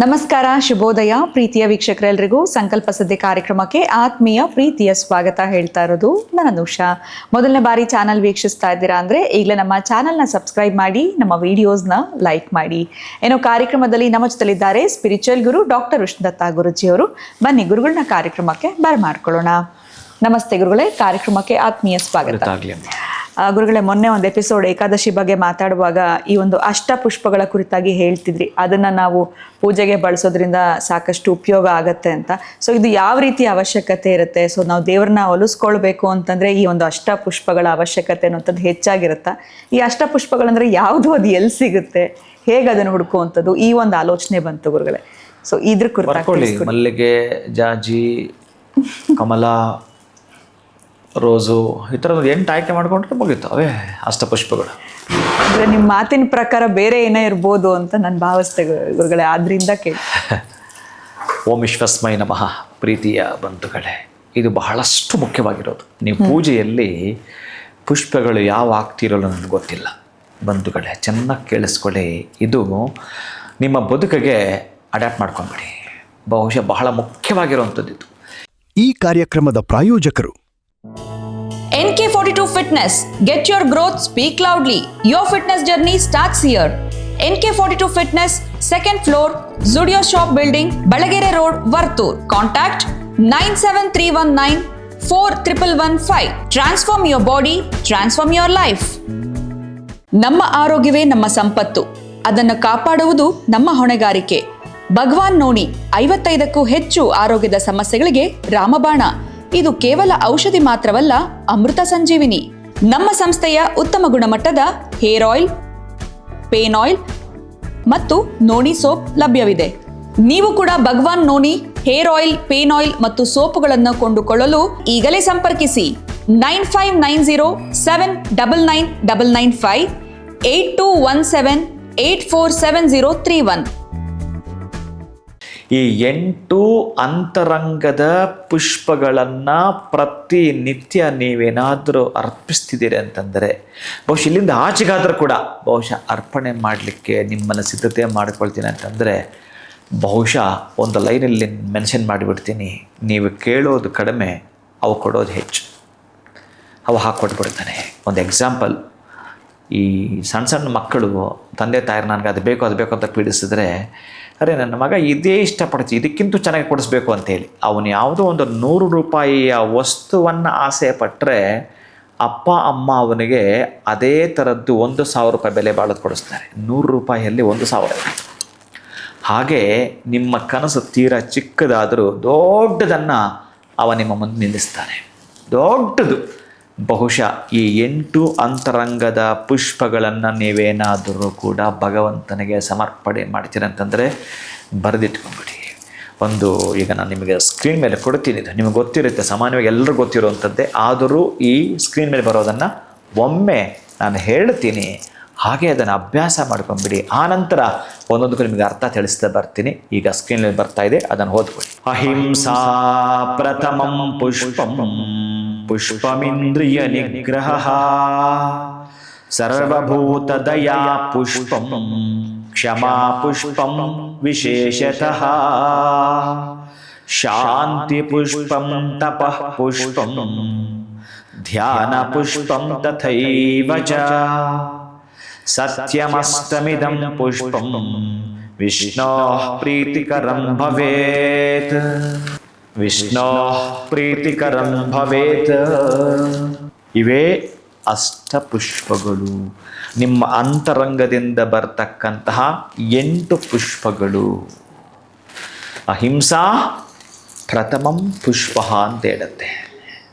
ನಮಸ್ಕಾರ, ಶುಭೋದಯ ಪ್ರೀತಿಯ ವೀಕ್ಷಕರೆಲ್ಲರಿಗೂ ಸಂಕಲ್ಪ ಸಿದ್ಧಿ ಕಾರ್ಯಕ್ರಮಕ್ಕೆ ಆತ್ಮೀಯ ಪ್ರೀತಿಯ ಸ್ವಾಗತ ಹೇಳ್ತಾ ಇರೋದು ನಾನು ಉಷಾ. ಮೊದಲನೇ ಬಾರಿ ಚಾನಲ್ ವೀಕ್ಷಿಸ್ತಾ ಇದ್ದೀರಾ ಅಂದರೆ ಈಗಲೇ ನಮ್ಮ ಚಾನಲ್ನ ಸಬ್ಸ್ಕ್ರೈಬ್ ಮಾಡಿ, ನಮ್ಮ ವಿಡಿಯೋಸ್ನ ಲೈಕ್ ಮಾಡಿ. ಏನೋ ಕಾರ್ಯಕ್ರಮದಲ್ಲಿ ನಮ್ಮ ಜೊತೆಲಿದ್ದಾರೆ ಸ್ಪಿರಿಚುವಲ್ ಗುರು ಡಾಕ್ಟರ್ ವಿಷ್ಣುದತ್ತ ಗುರುಜಿಯವರು. ಬನ್ನಿ ಗುರುಗಳನ್ನ ಕಾರ್ಯಕ್ರಮಕ್ಕೆ ಬರಮಾಡ್ಕೊಳ್ಳೋಣ. ನಮಸ್ತೆ ಗುರುಗಳೇ, ಕಾರ್ಯಕ್ರಮಕ್ಕೆ ಆತ್ಮೀಯ ಸ್ವಾಗತ. ಗುರುಗಳೇ, ಮೊನ್ನೆ ಒಂದು ಎಪಿಸೋಡ್ ಏಕಾದಶಿ ಬಗ್ಗೆ ಮಾತಾಡುವಾಗ ಈ ಒಂದು ಅಷ್ಟಪುಷ್ಪಗಳ ಕುರಿತಾಗಿ ಹೇಳ್ತಿದ್ರಿ, ಅದನ್ನು ನಾವು ಪೂಜೆಗೆ ಬಳಸೋದ್ರಿಂದ ಸಾಕಷ್ಟು ಉಪಯೋಗ ಆಗತ್ತೆ ಅಂತ. ಸೊ ಇದು ಯಾವ ರೀತಿ ಅವಶ್ಯಕತೆ ಇರುತ್ತೆ? ಸೊ ನಾವು ದೇವ್ರನ್ನ ಒಲಿಸ್ಕೊಳ್ಬೇಕು ಅಂತಂದರೆ ಈ ಒಂದು ಅಷ್ಟಪುಷ್ಪಗಳ ಅವಶ್ಯಕತೆ ಅನ್ನೋಂಥದ್ದು ಹೆಚ್ಚಾಗಿರುತ್ತಾ? ಈ ಅಷ್ಟಪುಷ್ಪಗಳಂದರೆ ಯಾವುದು, ಅದು ಎಲ್ಲಿ ಸಿಗುತ್ತೆ, ಹೇಗೆ ಅದನ್ನು ಹುಡುಕುವಂಥದ್ದು, ಈ ಒಂದು ಆಲೋಚನೆ ಬಂತು ಗುರುಗಳೇ. ಸೊ ಇದ್ರ ಕುರಿತಾಗಿ ಮಲ್ಲಿಗೆ, ಜಾಜಿ, ಕಮಲ, ರೋಸು ಈ ಥರದ್ದು 8 ಆಯ್ಕೆ ಮಾಡ್ಕೊಂಡ್ರೆ ಮುಗೀತು, ಅವೇ ಅಷ್ಟಪುಷ್ಪಗಳು. ಅಂದರೆ ನಿಮ್ಮ ಮಾತಿನ ಪ್ರಕಾರ ಬೇರೆ ಏನೇ ಇರ್ಬೋದು ಅಂತ ನಾನು ಭಾವಿಸ್ತೆ ಗುರುಗಳೇ, ಆದ್ರಿಂದ ಕೇಳಿ. ಓಂ ವಿಶ್ವಸ್ಮೈ ನಮಃ. ಪ್ರೀತಿಯ ಬಂಧುಗಳೇ, ಇದು ಬಹಳಷ್ಟು ಮುಖ್ಯವಾಗಿರೋದು. ನೀವು ಪೂಜೆಯಲ್ಲಿ ಪುಷ್ಪಗಳು ಯಾವ ಆಗ್ತಿರೋಲ್ಲ ನನಗೆ ಗೊತ್ತಿಲ್ಲ. ಬಂಧುಗಳೇ, ಚೆನ್ನಾಗಿ ಕೇಳಿಸ್ಕೊಳ್ಳಿ. ಇದು ನಿಮ್ಮ ಬದುಕಿಗೆ ಅಡ್ಯಾಪ್ಟ್ ಮಾಡ್ಕೊಂಡ್ಬಿಡಿ. ಬಹುಶಃ ಬಹಳ ಮುಖ್ಯವಾಗಿರುವಂಥದ್ದು ಇದು. ಈ ಕಾರ್ಯಕ್ರಮದ ಪ್ರಾಯೋಜಕರು NK42 Fitness. Get your growth, speak loudly. Your fitness journey starts here. NK42 Fitness, 2nd floor, Zudio Shop Building, Balagere Road, Vartur. Contact 973194115. Transform your body, transform your life. ನಮ್ಮ ಆರೋಗ್ಯವೇ ನಮ್ಮ ಸಂಪತ್ತು. ಅದನ್ನು ಕಾಪಾಡುವುದು ನಮ್ಮ ಹೊಣೆಗಾರಿಕೆ. ಭಗವಾನ್ ನೋಡಿ 55ಕ್ಕೂ ಹೆಚ್ಚು ಆರೋಗ್ಯದ ಸಮಸ್ಯೆಗಳಿಗೆ ರಾಮಬಾಣ. ಇದು ಕೇವಲ ಔಷಧಿ ಮಾತ್ರವಲ್ಲ, ಅಮೃತ ಸಂಜೀವಿನಿ. ನಮ್ಮ ಸಂಸ್ಥೆಯ ಉತ್ತಮ ಗುಣಮಟ್ಟದ ಹೇರ್ ಆಯಿಲ್, ಪೇನ್ ಆಯಿಲ್ ಮತ್ತು ನೋನಿ ಸೋಪ್ ಲಭ್ಯವಿದೆ. ನೀವು ಕೂಡ Bhagwan noni hair oil, pain oil ಮತ್ತು ಸೋಪುಗಳನ್ನು ಕೊಂಡುಕೊಳ್ಳಲು ಈಗಲೇ ಸಂಪರ್ಕಿಸಿ 9590799995 8217847031. ಈ 8 ಅಂತರಂಗದ ಪುಷ್ಪಗಳನ್ನು ಪ್ರತಿನಿತ್ಯ ನೀವೇನಾದರೂ ಅರ್ಪಿಸ್ತಿದ್ದೀರಿ ಅಂತಂದರೆ, ಬಹುಶಃ ಇಲ್ಲಿಂದ ಆಚೆಗಾದರೂ ಕೂಡ ಬಹುಶಃ ಅರ್ಪಣೆ ಮಾಡಲಿಕ್ಕೆ ನಿಮ್ಮನ್ನು ಸಿದ್ಧತೆ ಮಾಡ್ಕೊಳ್ತೀನಿ ಅಂತಂದರೆ, ಬಹುಶಃ ಒಂದು ಲೈನಲ್ಲಿ ಮೆನ್ಷನ್ ಮಾಡಿಬಿಡ್ತೀನಿ, ನೀವು ಕೇಳೋದು ಕಡಿಮೆ, ಅವು ಕೊಡೋದು ಹೆಚ್ಚು. ಅವು ಹಾಕ್ಕೊಟ್ಬಿಡ್ತಾನೆ. ಒಂದು ಎಕ್ಸಾಂಪಲ್, ಈ ಸಣ್ಣ ಸಣ್ಣ ಮಕ್ಕಳು ತಂದೆ ತಾಯಿರು ನನಗೆ ಅದು ಬೇಕು ಅಂತ ಪೀಡಿಸಿದ್ರೆ, ಅರೆ ನನ್ನ ಮಗ ಇದೇ ಇಷ್ಟಪಡ್ತೀವಿ, ಇದಕ್ಕಿಂತ ಚೆನ್ನಾಗಿ ಕೊಡಿಸ್ಬೇಕು ಅಂತೇಳಿ ಅವನು ಯಾವುದೋ ಒಂದು 100 ರೂಪಾಯಿಯ ವಸ್ತುವನ್ನು ಆಸೆ ಪಟ್ಟರೆ ಅಪ್ಪ ಅಮ್ಮ ಅವನಿಗೆ ಅದೇ ಥರದ್ದು 1,000 ರೂಪಾಯಿ ಬೆಲೆ ಬಾಳೋದು ಕೊಡಿಸ್ತಾರೆ. 100 ರೂಪಾಯಿಯಲ್ಲಿ 1,000. ಹಾಗೆ ನಿಮ್ಮ ಕನಸು ತೀರಾ ಚಿಕ್ಕದಾದರೂ ದೊಡ್ಡದನ್ನು ಅವ ನಿಮ್ಮ ಮುಂದೆ ನಿಲ್ಲಿಸ್ತಾನೆ, ದೊಡ್ಡದು. ಬಹುಶಃ ಈ 8 ಅಂತರಂಗದ ಪುಷ್ಪಗಳನ್ನು ನೀವೇನಾದರೂ ಕೂಡ ಭಗವಂತನಿಗೆ ಸಮರ್ಪಣೆ ಮಾಡ್ತೀರಂತಂದರೆ ಬರೆದಿಟ್ಕೊಂಡ್ಬಿಡಿ. ಈಗ ನಾನು ನಿಮಗೆ ಸ್ಕ್ರೀನ್ ಮೇಲೆ ಕೊಡ್ತೀನಿ, ಇದು ನಿಮಗೆ ಗೊತ್ತಿರುತ್ತೆ, ಸಾಮಾನ್ಯವಾಗಿ ಎಲ್ಲರೂ ಗೊತ್ತಿರುವಂಥದ್ದೇ. ಆದರೂ ಈ ಸ್ಕ್ರೀನ್ ಮೇಲೆ ಬರೋದನ್ನು ಒಮ್ಮೆ ನಾನು ಹೇಳ್ತೀನಿ, ಹಾಗೆ ಅದನ್ನು ಅಭ್ಯಾಸ ಮಾಡ್ಕೊಂಡ್ಬಿಡಿ. ಆನಂತರ ಒಂದೊಂದಕ್ಕೂ ನಿಮಗೆ ಅರ್ಥ ತಿಳಿಸ್ತಾ ಬರ್ತೀನಿ. ಈಗ ಸ್ಕ್ರೀನಲ್ಲಿ ಬರ್ತಾ ಇದೆ, ಅದನ್ನು ಓದ್ಕೊಳ್ಳಿ. ಅಹಿಂಸಾ ಪ್ರಥಮಂ ಪುಷ್ಪಂ ಪುಷ್ಪಮಿಂದ್ರಿಯ ನಿಗ್ರಹ ಸರ್ವಭೂತ ದಯಾ ಪುಷ್ಪಂ ಕ್ಷಮಾ ಪುಷ್ಪಂ ವಿಶೇಷತಃ ಶಾಂತಿ ಪುಷ್ಪಂ ತಪಃ ಪುಷ್ಪಂ ಧ್ಯಾನ ಪುಷ್ಪಂ ತಥೈವ ಚ ಸತ್ಯಮಸ್ತಮಿದಂ ಪುಷ್ಪಂ ವಿಷ್ಣೋಃ ಪ್ರೀತಿಕರಂ ಭವೇತ್. ವಿಷ್ಣೋಃ ಪ್ರೀತಿಕರಂ ಭವೇತ್. ಇವೇ ಅಷ್ಟಪುಷ್ಪಗಳು, ನಿಮ್ಮ ಅಂತರಂಗದಿಂದ ಬರ್ತಕ್ಕಂತಹ 8 ಪುಷ್ಪಗಳು. ಅಹಿಂಸಾ ಪ್ರಥಮಂ ಪುಷ್ಪ ಅಂತ ಹೇಳುತ್ತೆ.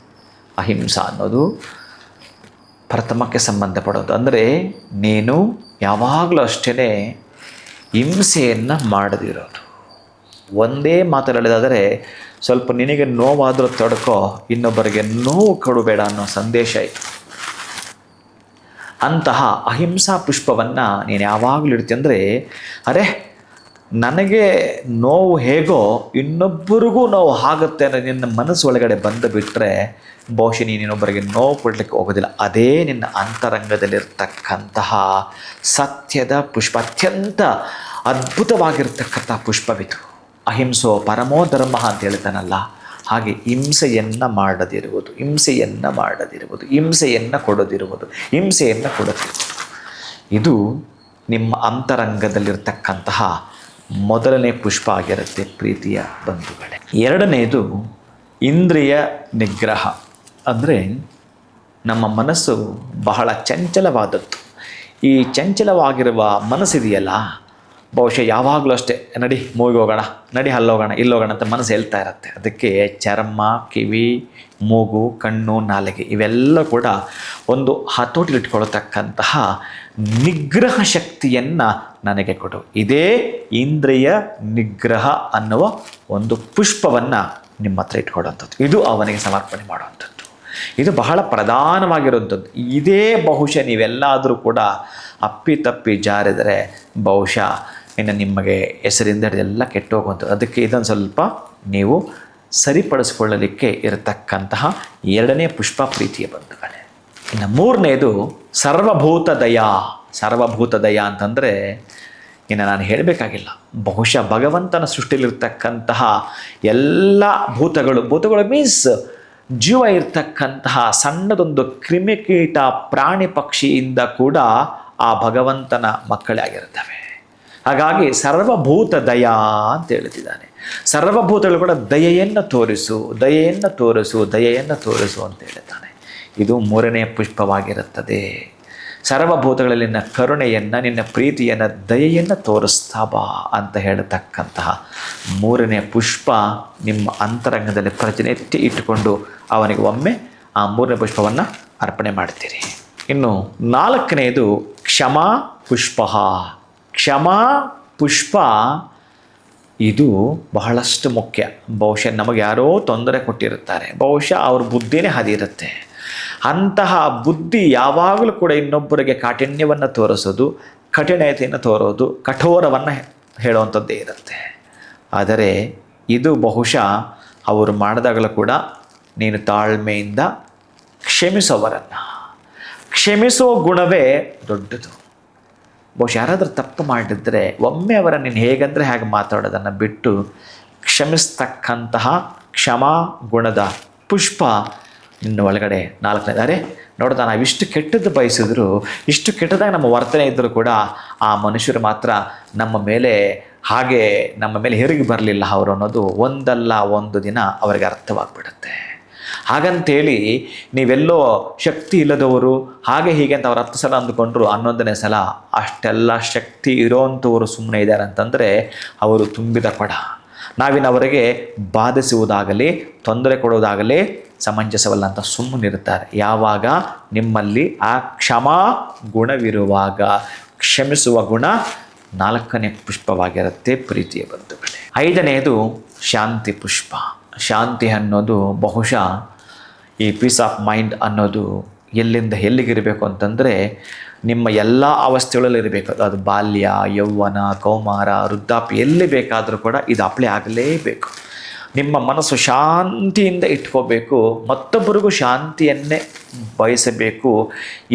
ಅಹಿಂಸಾ ಅನ್ನೋದು ಪ್ರಥಮಕ್ಕೆ ಸಂಬಂಧಪಡೋದು. ಅಂದರೆ ನೀನು ಯಾವಾಗಲೂ ಅಷ್ಟೇ ಹಿಂಸೆಯನ್ನು ಮಾಡದಿರೋದು. ಒಂದೇ ಮಾತಲ್ಲಿ ಹೇಳೋದಾದರೆ, ಸ್ವಲ್ಪ ನಿನಗೆ ನೋವಾದರೂ ತಡ್ಕೋ, ಇನ್ನೊಬ್ಬರಿಗೆ ನೋವು ಕೊಡಬೇಡ ಅನ್ನೋ ಸಂದೇಶ ಇತ್ತು. ಅಂತಹ ಅಹಿಂಸಾ ಪುಷ್ಪವನ್ನು ನೀನು ಯಾವಾಗಲೂ ಇಡ್ತೀಯ. ಅಂದರೆ ಅರೆ ನನಗೆ ನೋವು ಹೇಗೋ ಇನ್ನೊಬ್ಬರಿಗೂ ನೋವು ಆಗುತ್ತೆ ಅನ್ನೋ ನಿನ್ನ ಮನಸ್ಸು ಒಳಗಡೆ ಬಂದು ಬಿಟ್ಟರೆ ಬಹುಶಃ ನೀನು ಇನ್ನೊಬ್ಬರಿಗೆ ನೋವು ಕೊಡಲಿಕ್ಕೆ ಹೋಗೋದಿಲ್ಲ. ಅದೇ ನಿನ್ನ ಅಂತರಂಗದಲ್ಲಿರ್ತಕ್ಕಂತಹ ಸತ್ಯದ ಪುಷ್ಪ, ಅತ್ಯಂತ ಅದ್ಭುತವಾಗಿರ್ತಕ್ಕಂಥ ಪುಷ್ಪವಿದು. ಅಹಿಂಸೋ ಪರಮೋ ಧರ್ಮ ಅಂತ ಹೇಳ್ತಾನಲ್ಲ, ಹಾಗೆ ಹಿಂಸೆಯನ್ನು ಮಾಡದಿರುವುದು, ಹಿಂಸೆಯನ್ನು ಮಾಡದಿರುವುದು, ಹಿಂಸೆಯನ್ನು ಕೊಡದಿರುವುದು, ಹಿಂಸೆಯನ್ನು ಕೊಡದಿರುವುದು, ಇದು ನಿಮ್ಮ ಅಂತರಂಗದಲ್ಲಿರ್ತಕ್ಕಂತಹ ಮೊದಲನೇ ಪುಷ್ಪ ಆಗಿರುತ್ತೆ ಪ್ರೀತಿಯ ಬಂಧುಗಳೇ. ಎರಡನೆಯದು ಇಂದ್ರಿಯ ನಿಗ್ರಹ. ಅಂದರೆ ನಮ್ಮ ಮನಸ್ಸು ಬಹಳ ಚಂಚಲವಾದದ್ದು. ಈ ಚಂಚಲವಾಗಿರುವ ಮನಸ್ಸಿದೆಯಲ್ಲ, ಬಹುಶಃ ಯಾವಾಗಲೂ ಅಷ್ಟೇ, ನಡಿ ಮೂಗಿಗೆ ಹೋಗೋಣ, ನಡಿ ಅಲ್ಲೋಗೋಣ, ಇಲ್ಲೋಗೋಣ ಅಂತ ಮನಸ್ಸು ಹೇಳ್ತಾ ಇರುತ್ತೆ. ಅದಕ್ಕೆ ಚರ್ಮ, ಕಿವಿ, ಮೂಗು, ಕಣ್ಣು, ನಾಲಿಗೆ ಇವೆಲ್ಲ ಕೂಡ ಒಂದು ಹತೋಟಿಲಿಟ್ಕೊಳ್ತಕ್ಕಂತಹ ನಿಗ್ರಹ ಶಕ್ತಿಯನ್ನು ನನಗೆ ಕೊಡು. ಇದೇ ಇಂದ್ರಿಯ ನಿಗ್ರಹ ಅನ್ನುವ ಒಂದು ಪುಷ್ಪವನ್ನು ನಿಮ್ಮ ಹತ್ರ ಇಟ್ಕೊಡುವಂಥದ್ದು. ಇದು ಅವನಿಗೆ ಸಮರ್ಪಣೆ ಮಾಡುವಂಥದ್ದು. ಇದು ಬಹಳ ಪ್ರಧಾನವಾಗಿರುವಂಥದ್ದು. ಇದೇ ಬಹುಶಃ ನೀವೆಲ್ಲಾದರೂ ಕೂಡ ಅಪ್ಪಿತಪ್ಪಿ ಜಾರಿದರೆ ಬಹುಶಃ ಇನ್ನು ನಿಮಗೆ ಹೆಸರಿಂದ ಎಲ್ಲ ಕೆಟ್ಟೋಗುವಂಥದ್ದು. ಅದಕ್ಕೆ ಇದನ್ನು ಸ್ವಲ್ಪ ನೀವು ಸರಿಪಡಿಸಿಕೊಳ್ಳಲಿಕ್ಕೆ ಇರತಕ್ಕಂತಹ ಎರಡನೇ ಪುಷ್ಪ ಪ್ರೀತಿಯ ಬಂಧುಗಳೇ. ಇನ್ನು ಮೂರನೇದು ಸರ್ವಭೂತ ದಯಾ. ಸರ್ವಭೂತ ದಯಾ ಅಂತಂದರೆ ಇನ್ನು ನಾನು ಹೇಳಬೇಕಾಗಿಲ್ಲ. ಬಹುಶಃ ಭಗವಂತನ ಸೃಷ್ಟಿಯಲ್ಲಿರ್ತಕ್ಕಂತಹ ಎಲ್ಲ ಭೂತಗಳು ಮೀನ್ಸ್ ಜೀವ ಇರ್ತಕ್ಕಂತಹ ಸಣ್ಣದೊಂದು ಕ್ರಿಮಿಕೀಟ ಪ್ರಾಣಿ ಪಕ್ಷಿಯಿಂದ ಕೂಡ ಆ ಭಗವಂತನ ಮಕ್ಕಳೇ ಆಗಿರುತ್ತವೆ. ಹಾಗಾಗಿ ಸರ್ವಭೂತ ದಯಾ ಅಂತ ಹೇಳ್ತಿದ್ದಾನೆ. ಸರ್ವಭೂತಗಳು ಕೂಡ ದಯೆಯನ್ನು ತೋರಿಸು, ದಯೆಯನ್ನು ತೋರಿಸು, ದಯೆಯನ್ನು ತೋರಿಸು ಅಂತ ಹೇಳ್ತಾನೆ. ಇದು ಮೂರನೇ ಪುಷ್ಪವಾಗಿರುತ್ತದೆ. ಸರ್ವಭೂತಗಳಲ್ಲಿ ನಿನ್ನ ಕರುಣೆಯನ್ನು, ನಿನ್ನ ಪ್ರೀತಿಯನ್ನು, ದಯೆಯನ್ನು ತೋರಿಸ್ತಾ ಬಾ ಅಂತ ಹೇಳತಕ್ಕಂತಹ ಮೂರನೇ ಪುಷ್ಪ ನಿಮ್ಮ ಅಂತರಂಗದಲ್ಲಿ ಪ್ರತಿನಿತ್ಯ ಇಟ್ಟುಕೊಂಡು ಅವನಿಗೆ ಒಮ್ಮೆ ಆ ಮೂರನೇ ಪುಷ್ಪವನ್ನು ಅರ್ಪಣೆ ಮಾಡ್ತೀರಿ. ಇನ್ನು ನಾಲ್ಕನೆಯದು ಕ್ಷಮಾ ಪುಷ್ಪ. ಕ್ಷಮಾ ಪುಷ್ಪ ಇದು ಬಹಳಷ್ಟು ಮುಖ್ಯ. ಬಹುಶಃ ನಮಗೆ ಯಾರೋ ತೊಂದರೆ ಕೊಟ್ಟಿರುತ್ತಾರೆ, ಬಹುಶಃ ಅವ್ರ ಬುದ್ಧಿನೇ ಹದಿರುತ್ತೆ. ಅಂತಹ ಬುದ್ಧಿ ಯಾವಾಗಲೂ ಕೂಡ ಇನ್ನೊಬ್ಬರಿಗೆ ಕಾಠಿಣ್ಯವನ್ನು ತೋರಿಸೋದು, ಕಠಿಣತೆಯನ್ನು ತೋರೋದು, ಕಠೋರವನ್ನು ಹೇಳುವಂಥದ್ದೇ ಇರುತ್ತೆ. ಆದರೆ ಇದು ಬಹುಶಃ ಅವರು ಮಾಡಿದಾಗಲೂ ಕೂಡ ನೀನು ತಾಳ್ಮೆಯಿಂದ ಕ್ಷಮಿಸೋವರನ್ನು, ಕ್ಷಮಿಸೋ ಗುಣವೇ ದೊಡ್ಡದು. ಬಹುಶಃ ಯಾರಾದರೂ ತಪ್ಪು ಮಾಡಿದರೆ ಒಮ್ಮೆ ಅವರ ನೀನು ಹೇಗಂದರೆ ಹಾಗೆ ಮಾತಾಡೋದನ್ನು ಬಿಟ್ಟು ಕ್ಷಮಿಸ್ತಕ್ಕಂತಹ ಕ್ಷಮಾ ಗುಣದ ಪುಷ್ಪ ನಿನ್ನ ಒಳಗಡೆ ನಾಲ್ಕನೇದು. ಅರೆ ನೋಡ್ದ, ನಾವು ಇಷ್ಟು ಕೆಟ್ಟದ್ದು ಬಯಸಿದ್ರು, ಇಷ್ಟು ಕೆಟ್ಟದಾಗ ನಮ್ಮ ವರ್ತನೆ ಇದ್ದರೂ ಕೂಡ ಆ ಮನುಷ್ಯರು ಮಾತ್ರ ನಮ್ಮ ಮೇಲೆ ಹಾಗೆ ನಮ್ಮ ಮೇಲೆ ಹೆರಿಗೆ ಬರಲಿಲ್ಲ ಅವರು ಅನ್ನೋದು ಒಂದಲ್ಲ ಒಂದು ದಿನ ಅವರಿಗೆ ಅರ್ಥವಾಗ್ಬಿಡುತ್ತೆ. ಹಾಗಂತೇಳಿ ನೀವೆಲ್ಲೋ ಶಕ್ತಿ ಇಲ್ಲದವರು ಹಾಗೆ ಹೀಗೆ ಅಂತ ಅವ್ರು 10 ಸಲ ಅಂದುಕೊಂಡ್ರು, 11ನೇ ಸಲ ಅಷ್ಟೆಲ್ಲ ಶಕ್ತಿ ಇರೋವಂಥವರು ಸುಮ್ಮನೆ ಇದ್ದಾರೆ ಅಂತಂದರೆ ಅವರು ತುಂಬಿದ ಕೊಡ. ನಾವಿನವರಿಗೆ ಬಾಧಿಸುವುದಾಗಲಿ ತೊಂದರೆ ಕೊಡುವುದಾಗಲಿ ಸಮಂಜಸವಲ್ಲ ಅಂತ ಸುಮ್ಮನಿರ್ತಾರೆ. ಯಾವಾಗ ನಿಮ್ಮಲ್ಲಿ ಆ ಕ್ಷಮಾ ಗುಣವಿರುವಾಗ, ಕ್ಷಮಿಸುವ ಗುಣ ನಾಲ್ಕನೇ ಪುಷ್ಪವಾಗಿರುತ್ತೆ ಪ್ರೀತಿಯ ಬಂಧುಗಳೇ. ಐದನೆಯದು ಶಾಂತಿ ಪುಷ್ಪ. ಶಾಂತಿ ಅನ್ನೋದು ಬಹುಶಃ ಈ ಪೀಸ್ ಆಫ್ ಮೈಂಡ್ ಅನ್ನೋದು ಎಲ್ಲಿಂದ ಎಲ್ಲಿಗಿರಬೇಕು ಅಂತಂದರೆ ನಿಮ್ಮ ಎಲ್ಲ ಅವಸ್ಥೆಗಳಲ್ಲಿ ಇರಬೇಕು. ಅದು ಬಾಲ್ಯ, ಯೌವನ, ಕೌಮಾರ, ವೃದ್ಧಾಪ್ಯ ಎಲ್ಲಿ ಬೇಕಾದರೂ ಕೂಡ ಇದು ಅಪ್ಲೈ ಆಗಲೇಬೇಕು. ನಿಮ್ಮ ಮನಸ್ಸು ಶಾಂತಿಯಿಂದ ಇಟ್ಕೋಬೇಕು, ಮತ್ತೊಬ್ಬರಿಗೂ ಶಾಂತಿಯನ್ನೇ ಬಯಸಬೇಕು.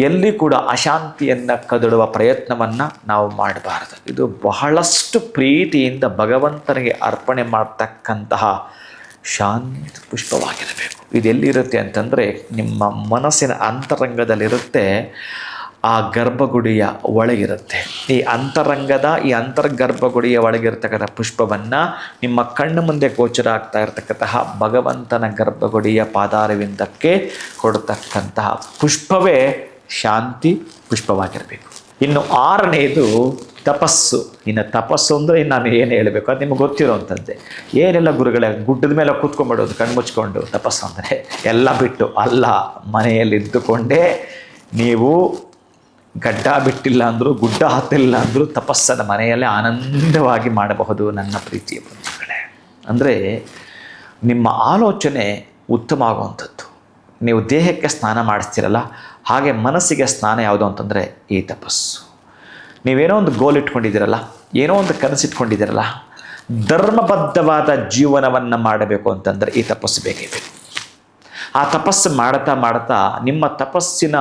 ಎಲ್ಲಿ ಕೂಡ ಅಶಾಂತಿಯನ್ನು ಕದಡುವ ಪ್ರಯತ್ನವನ್ನು ನಾವು ಮಾಡಬಾರದು. ಇದು ಬಹಳಷ್ಟು ಪ್ರೀತಿಯಿಂದ ಭಗವಂತನಿಗೆ ಅರ್ಪಣೆ ಮಾಡ್ತಕ್ಕಂತಹ ಶಾಂತಿ ಪುಷ್ಪವಾಗಿರಬೇಕು. ಇದೆಲ್ಲಿರುತ್ತೆ ಅಂತಂದರೆ ನಿಮ್ಮ ಮನಸ್ಸಿನ ಅಂತರಂಗದಲ್ಲಿರುತ್ತೆ, ಆ ಗರ್ಭಗುಡಿಯ ಒಳಗಿರುತ್ತೆ. ಈ ಅಂತರ್ಗರ್ಭಗುಡಿಯ ಒಳಗಿರ್ತಕ್ಕಂಥ ಪುಷ್ಪವನ್ನು ನಿಮ್ಮ ಕಣ್ಣು ಮುಂದೆ ಗೋಚರ ಆಗ್ತಾ ಇರತಕ್ಕಂತಹ ಭಗವಂತನ ಗರ್ಭಗುಡಿಯ ಪಾದಾರವಿಂದಕ್ಕೆ ಕೊಡತಕ್ಕಂತಹ ಪುಷ್ಪವೇ ಶಾಂತಿ ಪುಷ್ಪವಾಗಿರಬೇಕು. ಇನ್ನು ಆರನೆಯದು ತಪಸ್ಸು. ಇನ್ನು ತಪಸ್ಸು ಅಂದರೆ ನಾನು ಏನು ಹೇಳಬೇಕು, ಅದು ನಿಮಗೆ ಗೊತ್ತಿರೋವಂಥದ್ದೇ. ಏನೆಲ್ಲ ಗುರುಗಳೇ, ಗುಡ್ಡದ ಮೇಲೆ ಕೂತ್ಕೊಂಡ್ಬಿಡೋದು ಕಣ್ಮುಚ್ಕೊಂಡು ತಪಸ್ಸು ಅಂದರೆ ಎಲ್ಲ ಬಿಟ್ಟು ಅಲ್ಲ, ಮನೆಯಲ್ಲಿದ್ದುಕೊಂಡೇ ನೀವು ಗಡ್ಡ ಬಿಟ್ಟಿಲ್ಲ ಅಂದರೂ ಗುಡ್ಡ ಹತ್ತಿಲ್ಲ ಅಂದರೂ ತಪಸ್ಸನ್ನು ಮನೆಯಲ್ಲೇ ಆನಂದವಾಗಿ ಮಾಡಬಹುದು ನನ್ನ ಪ್ರೀತಿಯ ಬಂಧುಗಳೇ. ಅಂದರೆ ನಿಮ್ಮ ಆಲೋಚನೆ ಉತ್ತಮ ಆಗುವಂಥದ್ದು. ನೀವು ದೇಹಕ್ಕೆ ಸ್ನಾನ ಮಾಡಿಸ್ತೀರಲ್ಲ, ಹಾಗೆ ಮನಸ್ಸಿಗೆ ಸ್ನಾನ ಯಾವುದು ಅಂತಂದರೆ ಈ ತಪಸ್ಸು. ನೀವೇನೋ ಒಂದು ಗೋಲ್ ಇಟ್ಕೊಂಡಿದ್ದೀರಲ್ಲ, ಏನೋ ಒಂದು ಕನಸಿಟ್ಕೊಂಡಿದ್ದೀರಲ್ಲ, ಧರ್ಮಬದ್ಧವಾದ ಜೀವನವನ್ನು ಮಾಡಬೇಕು ಅಂತಂದರೆ ಈ ತಪಸ್ಸು ಬೇಕೇ ಬೇಕು. ಆ ತಪಸ್ಸು ಮಾಡ್ತಾ ಮಾಡ್ತಾ ನಿಮ್ಮ ತಪಸ್ಸಿನ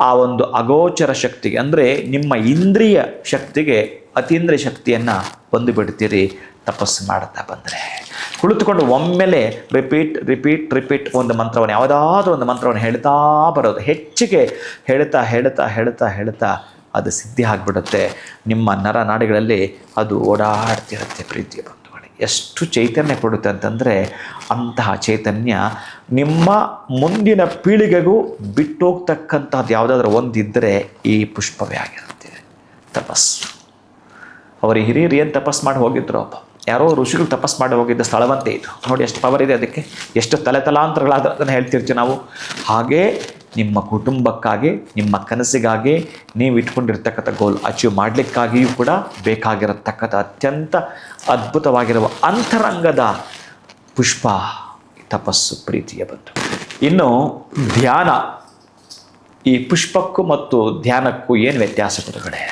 ಆ ಒಂದು ಅಗೋಚರ ಶಕ್ತಿಗೆ, ಅಂದರೆ ನಿಮ್ಮ ಇಂದ್ರಿಯ ಶಕ್ತಿಗೆ ಅತೀಂದ್ರಿಯ ಶಕ್ತಿಯನ್ನು ಹೊಂದಿಬಿಡ್ತೀರಿ ತಪಸ್ಸು ಮಾಡ್ತಾ ಬಂದರೆ. ಕುಳಿತುಕೊಂಡು ಒಮ್ಮೆಲೆ ರಿಪೀಟ್ ಒಂದು ಮಂತ್ರವನ್ನು, ಯಾವುದಾದ್ರೂ ಒಂದು ಮಂತ್ರವನ್ನು ಹೇಳ್ತಾ ಬರೋದು, ಹೆಚ್ಚಿಗೆ ಹೇಳ್ತಾ ಅದು ಸಿದ್ಧಿ ಆಗಿಬಿಡುತ್ತೆ. ನಿಮ್ಮ ನರನಾಡಿಗಳಲ್ಲಿ ಅದು ಓಡಾಡ್ತಿರುತ್ತೆ. ಪ್ರೀತಿಯ ಬಂಧುಗಳೇ, ಎಷ್ಟು ಚೈತನ್ಯ ಕೊಡುತ್ತೆ ಅಂತಂದರೆ, ಅಂತಹ ಚೈತನ್ಯ ನಿಮ್ಮ ಮುಂದಿನ ಪೀಳಿಗೆಗೂ ಬಿಟ್ಟೋಗ್ತಕ್ಕಂಥದ್ದು ಯಾವುದಾದ್ರೂ ಒಂದಿದ್ದರೆ ಈ ಪುಷ್ಪವೇ ಆಗಿರುತ್ತೆ. ತಪಸ್ಸು. ಅವರ ಹಿರಿಯರು ಏನು ತಪಸ್ಸು ಮಾಡಿ ಹೋಗಿದ್ರು, ಯಾರೋ ಋಷಿಗಳು ತಪಸ್ಸು ಮಾಡಿ ಹೋಗಿದ್ದ ಸ್ಥಳವಂತೆ ಇದು. ನೋಡಿ ಎಷ್ಟು ಪವರ್ ಇದೆ ಅದಕ್ಕೆ, ಎಷ್ಟು ತಲೆತಲಾಂತರಗಳಾದ ಅದನ್ನು ಹೇಳ್ತಿರ್ತೀವಿ ನಾವು. ಹಾಗೇ ನಿಮ್ಮ ಕುಟುಂಬಕ್ಕಾಗಿ, ನಿಮ್ಮ ಕನಸಿಗಾಗಿ, ನೀವು ಇಟ್ಕೊಂಡಿರ್ತಕ್ಕಂಥ ಗೋಲ್ ಅಚೀವ್ ಮಾಡಲಿಕ್ಕಾಗಿಯೂ ಕೂಡ ಬೇಕಾಗಿರತಕ್ಕಂಥ ಅತ್ಯಂತ ಅದ್ಭುತವಾಗಿರುವ ಅಂತರಂಗದ ಪುಷ್ಪ ತಪಸ್ಸು. ಪ್ರೀತಿಯ ಬಂಧು, ಇನ್ನು ಧ್ಯಾನ. ಈ ಪುಷ್ಪಕ್ಕೂ ಮತ್ತು ಧ್ಯಾನಕ್ಕೂ ಏನು ವ್ಯತ್ಯಾಸ ಗುರುಗಳೇ?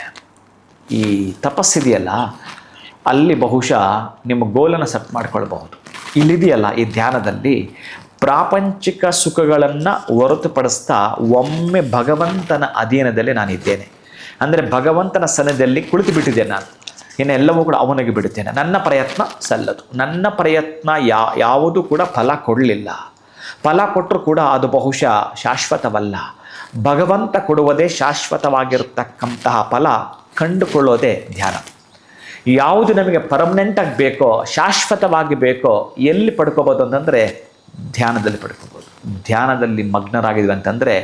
ಈ ತಪಸ್ಸಿದೆಯಲ್ಲ, ಅಲ್ಲಿ ಬಹುಶಃ ನಿಮ್ಮ ಗೋಲನ್ನು ಸೆಟ್ ಮಾಡ್ಕೊಳ್ಬಹುದು. ಇಲ್ಲಿದೆಯಲ್ಲ ಈ ಧ್ಯಾನದಲ್ಲಿ, ಪ್ರಾಪಂಚಿಕ ಸುಖಗಳನ್ನು ಹೊರತುಪಡಿಸ್ತಾ ಒಮ್ಮೆ ಭಗವಂತನ ಅಧೀನದಲ್ಲಿ ನಾನಿದ್ದೇನೆ. ಅಂದರೆ ಭಗವಂತನ ಸನ್ನಿಧಿಯಲ್ಲಿ ಕುಳಿತು ಬಿಟ್ಟಿದ್ದೇನೆ ನಾನು. ಇನ್ನೆಲ್ಲವೂ ಕೂಡ ಅವನಿಗೆ ಬಿಡುತ್ತೇನೆ. ನನ್ನ ಪ್ರಯತ್ನ ಸಲ್ಲದು. ನನ್ನ ಪ್ರಯತ್ನ ಯಾವುದೂ ಕೂಡ ಫಲ ಕೊಡಲಿಲ್ಲ. ಫಲ ಕೊಟ್ಟರೂ ಕೂಡ ಅದು ಬಹುಶಃ ಶಾಶ್ವತವಲ್ಲ. ಭಗವಂತ ಕೊಡುವುದೇ ಶಾಶ್ವತವಾಗಿರತಕ್ಕಂತಹ ಫಲ ಕಂಡುಕೊಳ್ಳೋದೇ ಧ್ಯಾನ. ಯಾವುದು ನಮಗೆ ಪರ್ಮನೆಂಟಾಗಿ ಬೇಕೋ, ಶಾಶ್ವತವಾಗಿ ಬೇಕೋ, ಎಲ್ಲಿ ಪಡ್ಕೋಬೋದು ಅಂತಂದರೆ ಧ್ಯಾನದಲ್ಲಿ ಪಡ್ಕೋಬೋದು. ಧ್ಯಾನದಲ್ಲಿ ಮಗ್ನರಾಗಿದ್ವಿ ಅಂತಂದರೆ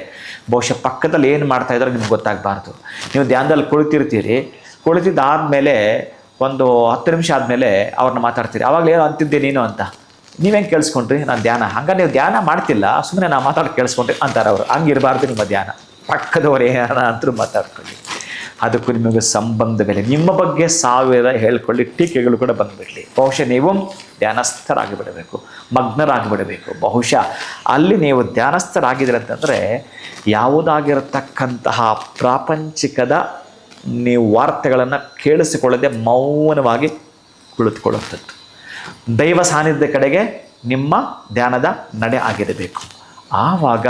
ಬಹುಶಃ ಪಕ್ಕದಲ್ಲಿ ಏನು ಮಾಡ್ತಾ ಇದ್ದಾರೋ ನಿಮ್ಗೆ ಗೊತ್ತಾಗಬಾರ್ದು. ನೀವು ಧ್ಯಾನದಲ್ಲಿ ಕುಳಿತಿರ್ತೀರಿ, ಕುಳಿತಿದ್ದಾದಮೇಲೆ ಒಂದು 10 ನಿಮಿಷ ಆದಮೇಲೆ ಅವ್ರನ್ನ ಮಾತಾಡ್ತೀರಿ, ಆವಾಗಲೇ ಏನೋ ಅಂತಿದ್ದೆ ನೀನು ಅಂತ. ನೀವೇನು ಕೇಳಿಸ್ಕೊಂಡ್ರಿ? ನಾನು ಧ್ಯಾನ. ಹಂಗೆ ನೀವು ಧ್ಯಾನ ಮಾಡ್ತಿಲ್ಲ, ಸುಮ್ಮನೆ ನಾನು ಮಾತಾಡಿ ಕೇಳಿಸ್ಕೊಂಡ್ರಿ ಅಂತಾರೆ ಅವರು. ಹಂಗಿರಬಾರ್ದು ನಿಮ್ಮ ಧ್ಯಾನ. ಪಕ್ಕದವ್ರು ಏನಾರ ಅಂತರೂ ಮಾತಾಡ್ಕೊಳ್ಳಿ, ಅದಕ್ಕೂ ನಿಮಗೆ ಸಂಬಂಧವಿಲ್ಲ. ನಿಮ್ಮ ಬಗ್ಗೆ 1000 ಹೇಳ್ಕೊಳ್ಳಿ, ಟೀಕೆಗಳು ಕೂಡ ಬಂದುಬಿಡಲಿ, ಬಹುಶಃ ನೀವು ಧ್ಯಾನಸ್ಥರಾಗಿಬಿಡಬೇಕು, ಮಗ್ನರಾಗಿಬಿಡಬೇಕು. ಬಹುಶಃ ಅಲ್ಲಿ ನೀವು ಧ್ಯಾನಸ್ಥರಾಗಿದ್ದೀರ ಅಂತಂದರೆ ಯಾವುದಾಗಿರತಕ್ಕಂತಹ ಪ್ರಾಪಂಚಿಕದ ನೀವು ವಾರ್ತೆಗಳನ್ನು ಕೇಳಿಸಿಕೊಳ್ಳದೆ ಮೌನವಾಗಿ ಕುಳಿತುಕೊಳ್ಳುವಂಥದ್ದು. ದೈವ ಸಾನ್ನಿಧ್ಯ ಕಡೆಗೆ ನಿಮ್ಮ ಧ್ಯಾನದ ನಡೆ ಆಗಿರಬೇಕು. ಆವಾಗ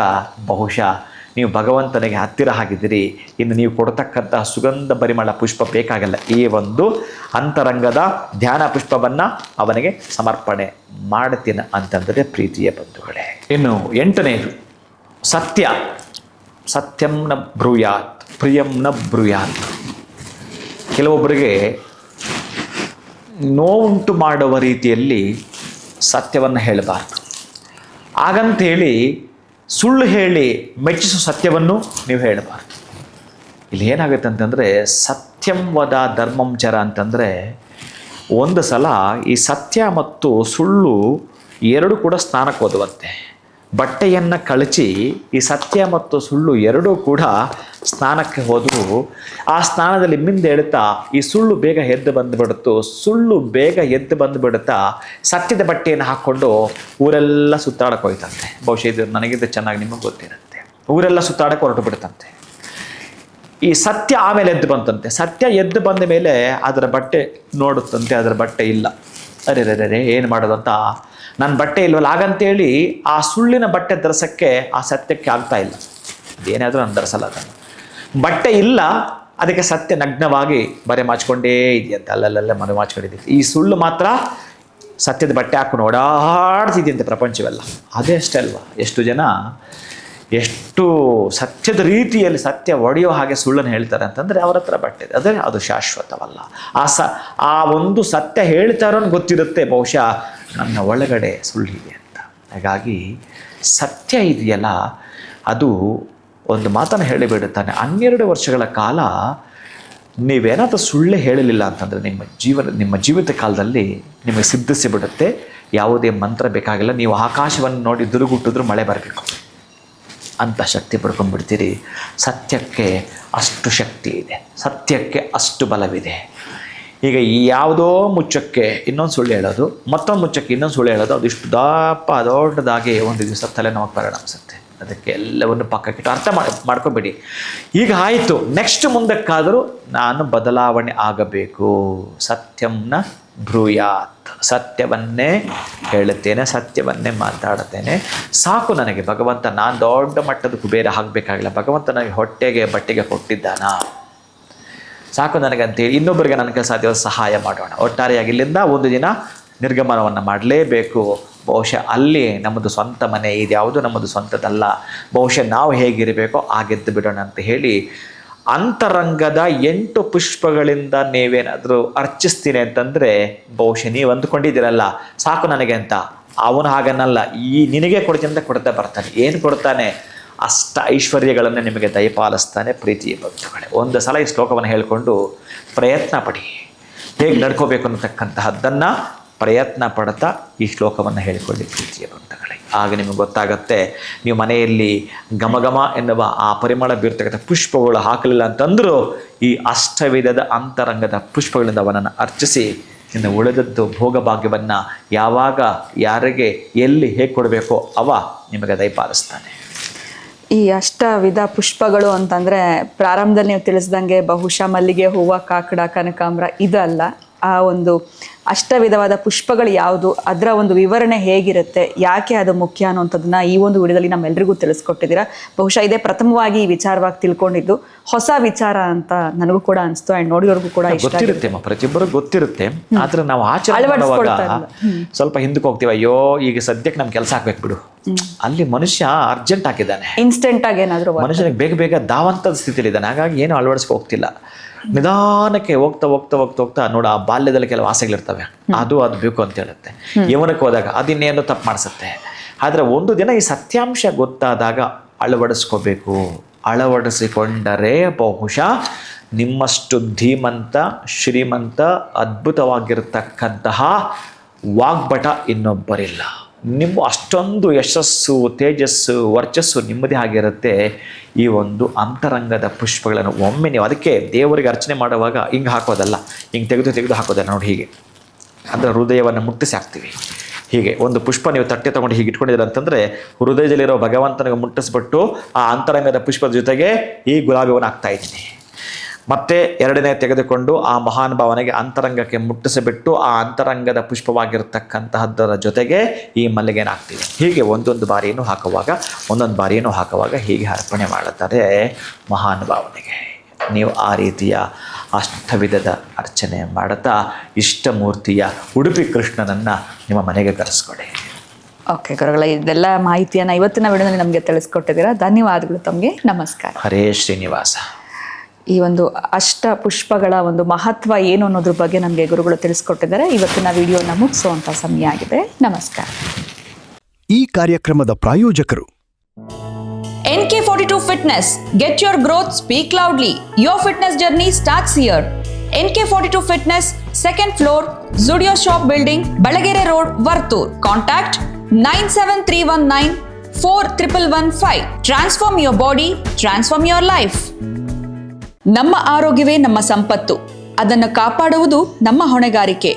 ಬಹುಶಃ ನೀವು ಭಗವಂತನಿಗೆ ಹತ್ತಿರ ಆಗಿದ್ದೀರಿ. ಇನ್ನು ನೀವು ಕೊಡ್ತಕ್ಕಂತಹ ಸುಗಂಧ ಪರಿಮಳ ಪುಷ್ಪ ಬೇಕಾಗಲ್ಲ. ಈ ಒಂದು ಅಂತರಂಗದ ಧ್ಯಾನ ಪುಷ್ಪವನ್ನು ಅವನಿಗೆ ಸಮರ್ಪಣೆ ಮಾಡ್ತೀನಿ ಅಂತಂದರೆ ಪ್ರೀತಿಯ ಬಂಧುಗಳೇ. ಇನ್ನು 8ನೇದು ಸತ್ಯ. ಸತ್ಯಂ ನ ಬ್ರೂಯಾತ್ ಪ್ರಿಯಂ ನ ಬ್ರೂಯಾತ್. ಕೆಲವೊಬ್ಬರಿಗೆ ನೋವುಂಟು ಮಾಡುವ ರೀತಿಯಲ್ಲಿ ಸತ್ಯವನ್ನು ಹೇಳಬಾರ್ದು. ಹಾಗಂತೇಳಿ ಸುಳ್ಳು ಹೇಳಿ ಮೆಚ್ಚಿಸೋ ಸತ್ಯವನ್ನು ನೀವು ಹೇಳಬಾರ್ದು. ಇಲ್ಲಿ ಏನಾಗುತ್ತೆ ಅಂತಂದರೆ, ಸತ್ಯಂ ವದ ಧರ್ಮಂ ಚರ ಅಂತಂದರೆ, ಒಂದು ಸಲ ಈ ಸತ್ಯ ಮತ್ತು ಸುಳ್ಳು ಎರಡೂ ಕೂಡ ಸ್ನಾನಕ್ಕೆ ಹೋದುವಂತೆ. ಬಟ್ಟೆಯನ್ನು ಕಳಚಿ ಈ ಸತ್ಯ ಮತ್ತು ಸುಳ್ಳು ಎರಡೂ ಕೂಡ ಸ್ನಾನಕ್ಕೆ ಹೋದರೂ ಆ ಸ್ನಾನದಲ್ಲಿ ಮಿಂದೇಳುತ್ತಾ ಈ ಸುಳ್ಳು ಬೇಗ ಎದ್ದು ಬಂದುಬಿಡುತ್ತೋ, ಸುಳ್ಳು ಬೇಗ ಎದ್ದು ಬಂದುಬಿಡುತ್ತಾ ಸತ್ಯದ ಬಟ್ಟೆಯನ್ನು ಹಾಕ್ಕೊಂಡು ಊರೆಲ್ಲ ಸುತ್ತಾಡಕ್ಕೆ ಹೋಯ್ತಂತೆ. ಬಹುಶಃ ಇದು ನನಗಿಂತ ಚೆನ್ನಾಗಿ ನಿಮಗೆ ಗೊತ್ತಿರುತ್ತೆ. ಊರೆಲ್ಲ ಸುತ್ತಾಡಕ್ಕೆ ಹೊರಟು ಬಿಡುತ್ತಂತೆ. ಈ ಸತ್ಯ ಆಮೇಲೆ ಎದ್ದು ಬಂತಂತೆ. ಸತ್ಯ ಎದ್ದು ಬಂದ ಮೇಲೆ ಅದರ ಬಟ್ಟೆ ನೋಡುತ್ತಂತೆ, ಅದರ ಬಟ್ಟೆ ಇಲ್ಲ. ಅರೆ ಏನು ಮಾಡೋದು ಅಂತ, ನನ್ನ ಬಟ್ಟೆ ಇಲ್ವಲ್ಲ. ಹಾಗಂತೇಳಿ ಆ ಸುಳ್ಳಿನ ಬಟ್ಟೆ ಧರಿಸೋಕ್ಕೆ ಆ ಸತ್ಯಕ್ಕೆ ಆಗ್ತಾ ಇಲ್ಲ. ಏನಾದರೂ ನಾನು ಧರಿಸಲ್ಲ ಅದನ್ನು. ಬಟ್ಟೆ ಇಲ್ಲ, ಅದಕ್ಕೆ ಸತ್ಯ ನಗ್ನವಾಗಿ ಬರೆ ಮಾಚ್ಕೊಂಡೇ ಇದೆಯಂತೆ, ಅಲ್ಲಲ್ಲ ಮನೆ ಮಾಚ್ಕೊಂಡಿದ್ದೀವಿ. ಈ ಸುಳ್ಳು ಮಾತ್ರ ಸತ್ಯದ ಬಟ್ಟೆ ಹಾಕೊಂಡು ಓಡಾಡ್ತಿದ್ಯಂತೆ ಪ್ರಪಂಚವೆಲ್ಲ. ಅದೇ ಅಷ್ಟೇ ಅಲ್ವಾ? ಎಷ್ಟು ಸತ್ಯದ ರೀತಿಯಲ್ಲಿ ಸತ್ಯ ಒಡೆಯೋ ಹಾಗೆ ಸುಳ್ಳನ್ನು ಹೇಳ್ತಾರೆ ಅಂತಂದರೆ ಅವರ ಹತ್ರ ಬಟ್ಟೆ ಇದೆ. ಆದರೆ ಅದು ಶಾಶ್ವತವಲ್ಲ. ಆ ಒಂದು ಸತ್ಯ ಹೇಳ್ತಾರೋ ಗೊತ್ತಿರುತ್ತೆ ಬಹುಶಃ ನನ್ನ ಒಳಗಡೆ ಸುಳ್ಳಿದೆ ಅಂತ. ಹಾಗಾಗಿ ಸತ್ಯ ಇದೆಯಲ್ಲ, ಅದು ಒಂದು ಮಾತನ್ನು ಹೇಳಿಬಿಡುತ್ತಾನೆ. 12 ವರ್ಷಗಳ ಕಾಲ ನೀವೇನಾದರೂ ಸುಳ್ಳೇ ಹೇಳಲಿಲ್ಲ ಅಂತಂದರೆ ನಿಮ್ಮ ಜೀವಿತ ಕಾಲದಲ್ಲಿ ನಿಮಗೆ ಸಿದ್ಧಿಸಿಬಿಡುತ್ತೆ. ಯಾವುದೇ ಮಂತ್ರ ಬೇಕಾಗಿಲ್ಲ. ನೀವು ಆಕಾಶವನ್ನು ನೋಡಿ ದುರುಗುಟ್ಟಿದ್ರೂ ಮಳೆ ಬರಬೇಕು ಅಂತ ಶಕ್ತಿ ಪಡ್ಕೊಂಡ್ಬಿಡ್ತೀರಿ. ಸತ್ಯಕ್ಕೆ ಅಷ್ಟು ಶಕ್ತಿ ಇದೆ, ಸತ್ಯಕ್ಕೆ ಅಷ್ಟು ಬಲವಿದೆ. ಈಗ ಯಾವುದೋ ಮುಚ್ಚಕ್ಕೆ ಇನ್ನೊಂದು ಸುಳ್ಳು ಹೇಳೋದು, ಮತ್ತೊಂದು ಮುಚ್ಚಕ್ಕೆ ಇನ್ನೊಂದು ಸುಳ್ಳು ಹೇಳೋದು, ಅದು ಇಷ್ಟು ದೊಡ್ಡದಾಗಿ ಒಂದು ದಿವಸ ತಲೆನೋವು ಪರಿಣಮಿಸುತ್ತೆ. ಅದಕ್ಕೆ ಎಲ್ಲವನ್ನು ಪಕ್ಕಕ್ಕಿಟ್ಟು ಅರ್ಥ ಮಾಡ್ಕೊಬೇಡಿ. ಈಗ ಆಯಿತು, ನೆಕ್ಸ್ಟ್ ಮುಂದಕ್ಕಾದರೂ ನಾನು ಬದಲಾವಣೆ ಆಗಬೇಕು. ಸತ್ಯಂನ ಬ್ರೂಯಾತ್. ಸತ್ಯವನ್ನೇ ಹೇಳುತ್ತೇನೆ, ಸತ್ಯವನ್ನೇ ಮಾತಾಡುತ್ತೇನೆ. ಸಾಕು ನನಗೆ ಭಗವಂತ, ನಾನು ದೊಡ್ಡ ಮಟ್ಟದ ಕುಬೇರ ಆಗಬೇಕಾಗಿಲ್ಲ, ಭಗವಂತ ನನಗೆ ಹೊಟ್ಟೆಗೆ ಬಟ್ಟೆಗೆ ಕೊಟ್ಟಿದ್ದಾನ, ಸಾಕು ನನಗಂತೇಳಿ ಇನ್ನೊಬ್ಬರಿಗೆ ನನಗೆ ಸಾಧ್ಯವಾದ ಸಹಾಯ ಮಾಡೋಣ. ಒಟ್ಟಾರೆಯಾಗಿ ಇಲ್ಲಿಂದ ಒಂದು ದಿನ ನಿರ್ಗಮನವನ್ನು ಮಾಡಲೇಬೇಕು. ಬಹುಶಃ ಅಲ್ಲಿ ನಮ್ಮದು ಸ್ವಂತ ಮನೆ, ಇದ್ಯಾವುದು ನಮ್ಮದು ಸ್ವಂತದಲ್ಲ, ಬಹುಶಃ ನಾವು ಹೇಗಿರಬೇಕೋ ಹಾಗೆದ್ದು ಬಿಡೋಣ ಅಂತ ಹೇಳಿ ಅಂತರಂಗದ 8 ಪುಷ್ಪಗಳಿಂದ ನೀವೇನಾದರೂ ಅರ್ಚಿಸ್ತೀನಿ ಅಂತಂದರೆ ಬಹುಶಃ ನೀವು ಅಂದುಕೊಂಡಿದ್ದೀರಲ್ಲ ಸಾಕು ನನಗೆ ಅಂತ. ಅವನು ಹಾಗನ್ನಲ್ಲ, ನಿನಗೆ ಕೊಡ್ತೀನಿ ಅಂತ ಕೊಡ್ತಾ ಬರ್ತಾನೆ. ಏನು ಕೊಡ್ತಾನೆ? ಅಷ್ಟ ಐಶ್ವರ್ಯಗಳನ್ನು ನಿಮಗೆ ದಯಪಾಲಿಸ್ತಾನೆ. ಪ್ರೀತಿಯ ಭಕ್ತಗಳೇ, ಒಂದು ಸಲ ಈ ಶ್ಲೋಕವನ್ನು ಹೇಳಿಕೊಂಡು ಪ್ರಯತ್ನ ಪಡಿ, ಹೇಗೆ ನಡ್ಕೋಬೇಕು ಅನ್ನತಕ್ಕಂತಹದ್ದನ್ನು ಪ್ರಯತ್ನ ಪಡ್ತಾ ಈ ಶ್ಲೋಕವನ್ನು ಹೇಳಿಕೊಳ್ಳಿ ಪ್ರೀತಿಯ ಭಕ್ತಗಳೇ. ಆಗ ನಿಮಗೆ ಗೊತ್ತಾಗುತ್ತೆ, ನೀವು ಮನೆಯಲ್ಲಿ ಘಮಘಮ ಎನ್ನುವ ಆ ಪರಿಮಳ ಬೀರ್ತಕ್ಕಂಥ ಪುಷ್ಪಗಳು ಹಾಕಲಿಲ್ಲ ಅಂತಂದರೂ ಈ ಅಷ್ಟವಿಧದ ಅಂತರಂಗದ ಪುಷ್ಪಗಳಿಂದ ಅವನನ್ನು ಅರ್ಚಿಸಿ ಇನ್ನು ಉಳಿದದ್ದು ಭೋಗಭಾಗ್ಯವನ್ನು ಯಾವಾಗ ಯಾರಿಗೆ ಎಲ್ಲಿ ಹೇಗೆ ಕೊಡಬೇಕೋ ಅವ ನಿಮಗೆ ದಯಪಾಲಿಸ್ತಾನೆ. ಈ ಅಷ್ಟವಿಧ ಪುಷ್ಪಗಳು ಅಂತಂದರೆ ಪ್ರಾರಂಭದಲ್ಲಿ ನೀವು ತಿಳಿಸ್ದಂಗೆ ಬಹುಶಃ ಮಲ್ಲಿಗೆ ಹೂವು, ಕಾಕಡ, ಕನಕಾಂಬರ ಇದಲ್ಲ. ಆ ಒಂದು ಅಷ್ಟವಿಧವಾದ ಪುಷ್ಪಗಳು ಯಾವುದು, ಅದರ ಒಂದು ವಿವರಣೆ ಹೇಗಿರುತ್ತೆ, ಯಾಕೆ ಅದು ಮುಖ್ಯ ಅನ್ನೋಂಥದ್ದನ್ನ ಈ ಒಂದು ವಿಡಿಯೋದಲ್ಲಿ ನಮ್ಮೆಲ್ಲರಿಗೂ ತಿಳಿಸ್ಕೊಟ್ಟಿದ್ದೀರಾ. ಬಹುಶಃ ಇದೇ ಪ್ರಥಮವಾಗಿ ಈ ವಿಚಾರವಾಗಿ ತಿಳ್ಕೊಂಡಿದ್ದು ಹೊಸ ವಿಚಾರ ಅಂತ ನನಗೂ ಕೂಡ ಅನಿಸ್ತು. ಆ್ಯಂಡ್ ನೋಡಿದವ್ರಿಗೂ ಕೂಡ ಗೊತ್ತಿರುತ್ತೆ, ಪ್ರತಿಯೊಬ್ಬರಿಗೂ ಗೊತ್ತಿರುತ್ತೆ. ಆದ್ರೆ ನಾವು ಆಚರಣೆ ಮಾಡುವಾಗ ಸ್ವಲ್ಪ ಹಿಂದಕ್ಕೆ ಹೋಗ್ತೀವಿ. ಅಯ್ಯೋ ಈಗ ಸದ್ಯಕ್ಕೆ ನಮ್ ಕೆಲಸ ಹಾಕ್ಬೇಕು ಬಿಡು. ಅಲ್ಲಿ ಮನುಷ್ಯ ಅರ್ಜೆಂಟ್ ಹಾಕಿದ್ದಾನೆ, ಇನ್ಸ್ಟೆಂಟ್ ಆಗಿ ಏನಾದರೂ ಮನುಷ್ಯನಿಗೆ ಬೇಗ ಬೇಗ ದಾವಂತದ ಸ್ಥಿತಿಲಿದ್ದಾನೆ. ಹಾಗಾಗಿ ಏನು ಅಳವಡಿಸ್ಕೊ ಹೋಗ್ತಿಲ್ಲ. ನಿಧಾನಕ್ಕೆ ಹೋಗ್ತಾ ಹೋಗ್ತಾ ಹೋಗ್ತಾ ಹೋಗ್ತಾ ನೋಡ, ಆ ಬಾಲ್ಯದಲ್ಲಿ ಕೆಲವು ಆಸೆಗಳಿರ್ತವೆ, ಅದು ಬೇಕು ಅಂತ ಹೇಳುತ್ತೆ. ಯೌವನಕ್ಕೆ ಹೋದಾಗ ಅದಿನ್ನೇನು ತಪ್ಪು ಮಾಡಿಸುತ್ತೆ. ಆದರೆ ಒಂದು ದಿನ ಈ ಸತ್ಯಾಂಶ ಗೊತ್ತಾದಾಗ ಅಳವಡಿಸ್ಕೋಬೇಕು. ಅಳವಡಿಸಿಕೊಂಡರೆ ಬಹುಶಃ ನಿಮ್ಮಷ್ಟು ಧೀಮಂತ, ಶ್ರೀಮಂತ, ಅದ್ಭುತವಾಗಿರ್ತಕ್ಕಂತಹ ವಾಗ್ಭಟ ಇನ್ನೊಬ್ಬರಿಲ್ಲ. ನಿಮ್ಮ ಅಷ್ಟೊಂದು ಯಶಸ್ಸು, ತೇಜಸ್ಸು, ವರ್ಚಸ್ಸು ನಿಮ್ಮದೇ ಆಗಿರುತ್ತೆ ಈ ಒಂದು ಅಂತರಂಗದ ಪುಷ್ಪಗಳನ್ನು. ಒಮ್ಮೆ ನೀವು ಅದಕ್ಕೆ ದೇವರಿಗೆ ಅರ್ಚನೆ ಮಾಡುವಾಗ ಹಿಂಗೆ ಹಾಕೋದಲ್ಲ, ಹಿಂಗೆ ತೆಗೆದು ಹಾಕೋದಲ್ಲ. ನೋಡಿ, ಹೀಗೆ ಅಂದರೆ ಹೃದಯವನ್ನು ಮುಟ್ಟಿಸಿ ಹಾಕ್ತೀವಿ. ಹೀಗೆ ಒಂದು ಪುಷ್ಪ ನೀವು ತಟ್ಟೆ ತೊಗೊಂಡು ಹೀಗೆ ಇಟ್ಕೊಂಡಿದ್ದೀರ ಅಂತಂದರೆ ಹೃದಯದಲ್ಲಿರೋ ಭಗವಂತನಿಗೆ ಮುಟ್ಟಿಸ್ಬಿಟ್ಟು ಆ ಅಂತರಂಗದ ಪುಷ್ಪದ ಜೊತೆಗೆ ಈ ಗುಲಾಬಿಯನ್ನು ಹಾಕ್ತಾ ಇದ್ದೀನಿ. ಮತ್ತೆ ಎರಡನೇ ತೆಗೆದುಕೊಂಡು ಆ ಮಹಾನ್ ಭಾವನೆಗೆ ಅಂತರಂಗಕ್ಕೆ ಮುಟ್ಟಿಸಿಬಿಟ್ಟು ಆ ಅಂತರಂಗದ ಪುಷ್ಪವಾಗಿರ್ತಕ್ಕಂತಹದ್ದರ ಜೊತೆಗೆ ಈ ಮಲ್ಲಿಗೆನ ಹಾಕ್ತೀವಿ. ಹೀಗೆ ಒಂದೊಂದು ಬಾರಿಯನ್ನು ಹಾಕುವಾಗ ಹೀಗೆ ಅರ್ಪಣೆ ಮಾಡುತ್ತಾರೆ ಮಹಾನ್ ಭಾವನೆಗೆ. ನೀವು ಆ ರೀತಿಯ ಅಷ್ಟವಿಧದ ಅರ್ಚನೆ ಮಾಡುತ್ತಾ ಇಷ್ಟಮೂರ್ತಿಯ ಉಡುಪಿ ಕೃಷ್ಣನನ್ನು ನಿಮ್ಮ ಮನೆಗೆ ಕರೆಸ್ಕೊಡಿ. ಓಕೆ ಗುರುಗಳ, ಇದೆಲ್ಲ ಮಾಹಿತಿಯನ್ನು ಇವತ್ತಿನ ವಿಡಿಯೋದಲ್ಲಿ ನಮಗೆ ತಿಳಿಸ್ಕೊಟ್ಟಿದ್ದೀರಾ. ಧನ್ಯವಾದಗಳು ತಮಗೆ. ನಮಸ್ಕಾರ. ಹರೇ ಶ್ರೀನಿವಾಸ. ಈ ಒಂದು ಅಷ್ಟ ಪುಷ್ಪಗಳ ಒಂದು ಮಹತ್ವ ಏನು ಅನ್ನೋದ್ರ ಬಗ್ಗೆ ನಮಗೆ ಗುರುಗಳು ತಿಳಿಸ್ಕೊಟ್ಟಿದ್ದಾರೆ. ಇವತ್ತಿನ ವಿಡಿಯೋನ ಮುಗಿಸುವಂಥ ಸಮಯ ಆಗಿದೆ. ನಮಸ್ಕಾರ. ಈ ಕಾರ್ಯಕ್ರಮದ ಪ್ರಾಯೋಜಕರು NK42 Fitness. Get your growth, speak loudly. Your fitness journey starts here. NK42 Fitness, 2nd floor, Zudio Shop Building, Balagere Road, Vartur. Contact 97319 4115. Transform your body, transform your life. ನಮ್ಮ ಆರೋಗ್ಯವೇ ನಮ್ಮ ಸಂಪತ್ತು, ಅದನ್ನು ಕಾಪಾಡುವುದು ನಮ್ಮ ಹೊಣೆಗಾರಿಕೆ.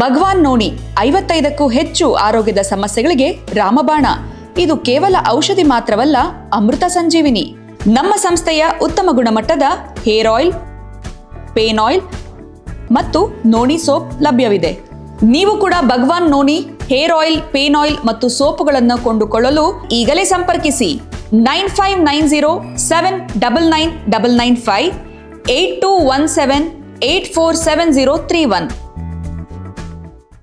ಭಗವಾನ್ ನೋಣಿ 55ಕ್ಕೂ ಹೆಚ್ಚು ಆರೋಗ್ಯದ ಸಮಸ್ಯೆಗಳಿಗೆ ರಾಮಬಾಣ. ಇದು ಕೇವಲ ಔಷಧಿ ಮಾತ್ರವಲ್ಲ, ಅಮೃತ ಸಂಜೀವಿನಿ. ನಮ್ಮ ಸಂಸ್ಥೆಯ ಉತ್ತಮ ಗುಣಮಟ್ಟದ ಹೇರ್ ಆಯಿಲ್, ಪೇನ್ ಆಯಿಲ್ ಮತ್ತು ನೋಣಿ ಸೋಪ್ ಲಭ್ಯವಿದೆ. ನೀವು ಕೂಡ ಭಗವಾನ್ ನೋಣಿ ಹೇರ್ ಆಯಿಲ್, ಪೇನ್ ಆಯಿಲ್ ಮತ್ತು ಸೋಪುಗಳನ್ನು ಕೊಂಡುಕೊಳ್ಳಲು ಈಗಲೇ ಸಂಪರ್ಕಿಸಿ 9590799995 8217847031.